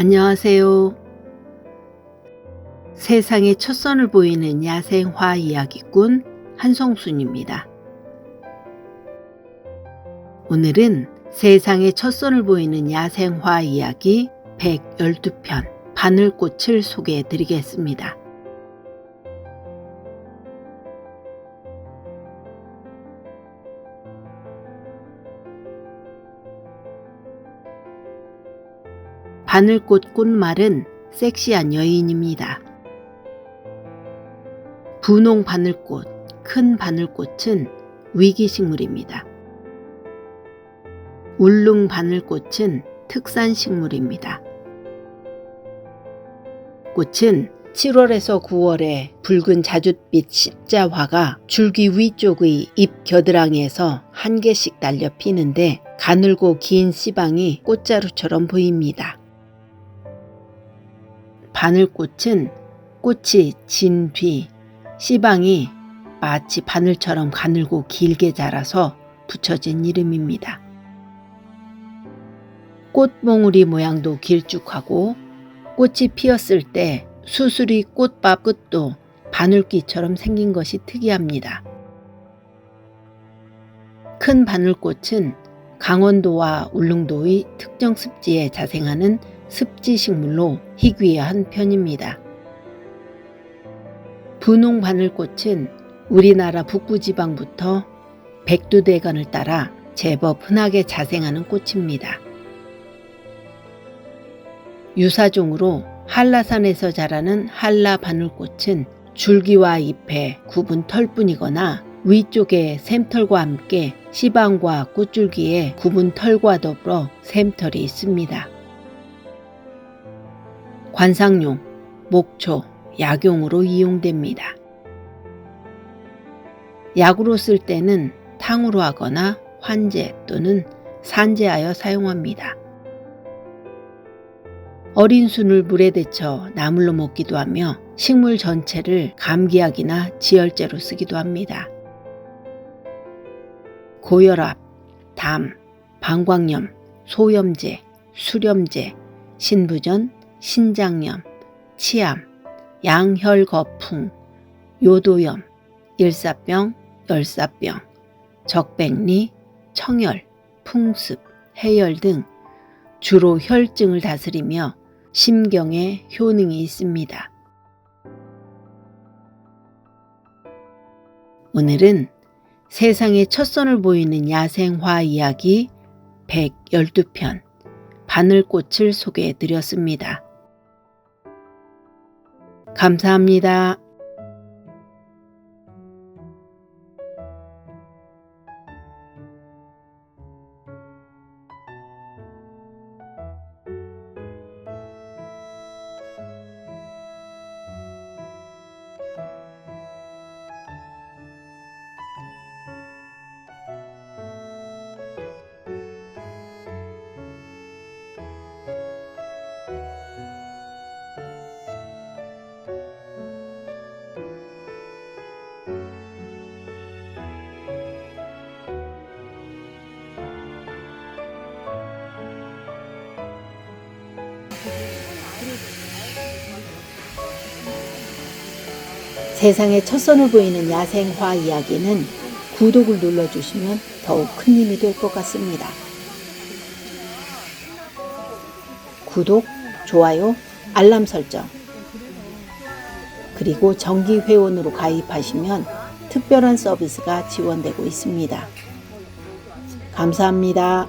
안녕하세요. 세상의 첫 선을 보이는 야생화 이야기꾼 한성순입니다. 오늘은 세상의 첫 선을 보이는 야생화 이야기 112편 바늘꽃을 소개해 드리겠습니다. 바늘꽃 꽃말은 섹시한 여인입니다. 분홍 바늘꽃, 큰 바늘꽃은 위기식물입니다. 울릉 바늘꽃은 특산식물입니다. 꽃은 7월에서 9월에 붉은 자줏빛 십자화가 줄기 위쪽의 잎 겨드랑이에서 한 개씩 달려 피는데 가늘고 긴 씨방이 꽃자루처럼 보입니다. 바늘꽃은 꽃이 진 뒤 씨방이 마치 바늘처럼 가늘고 길게 자라서 붙여진 이름입니다. 꽃봉우리 모양도 길쭉하고 꽃이 피었을 때 수수리 꽃밥 끝도 바늘귀처럼 생긴 것이 특이합니다. 큰 바늘꽃은 강원도와 울릉도의 특정 습지에 자생하는 습지식물로 희귀한 편입니다. 분홍 바늘꽃은 우리나라 북부지방부터 백두대간을 따라 제법 흔하게 자생하는 꽃입니다. 유사종으로 한라산에서 자라는 한라 바늘꽃은 줄기와 잎에 굽은 털뿐이거나 위쪽에 샘털과 함께 씨방과 꽃줄기에 굽은 털과 더불어 샘털이 있습니다. 관상용, 목초, 약용으로 이용됩니다. 약으로 쓸 때는 탕으로 하거나 환제 또는 산제하여 사용합니다. 어린 순을 물에 데쳐 나물로 먹기도 하며 식물 전체를 감기약이나 지혈제로 쓰기도 합니다. 고혈압, 담, 방광염, 소염제, 수렴제, 신부전, 신장염, 치암, 양혈거풍, 요도염, 일사병, 열사병, 적백리, 청열, 풍습, 해열 등 주로 혈증을 다스리며 심경에 효능이 있습니다. 오늘은 세상의 첫 선을 보이는 야생화 이야기 112편 바늘꽃을 소개해 드렸습니다. 감사합니다. 세상의 첫 선을 보이는 야생화 이야기는 구독을 눌러주시면 더욱 큰 힘이 될 것 같습니다. 구독, 좋아요, 알람 설정, 그리고 정기 회원으로 가입하시면 특별한 서비스가 지원되고 있습니다. 감사합니다.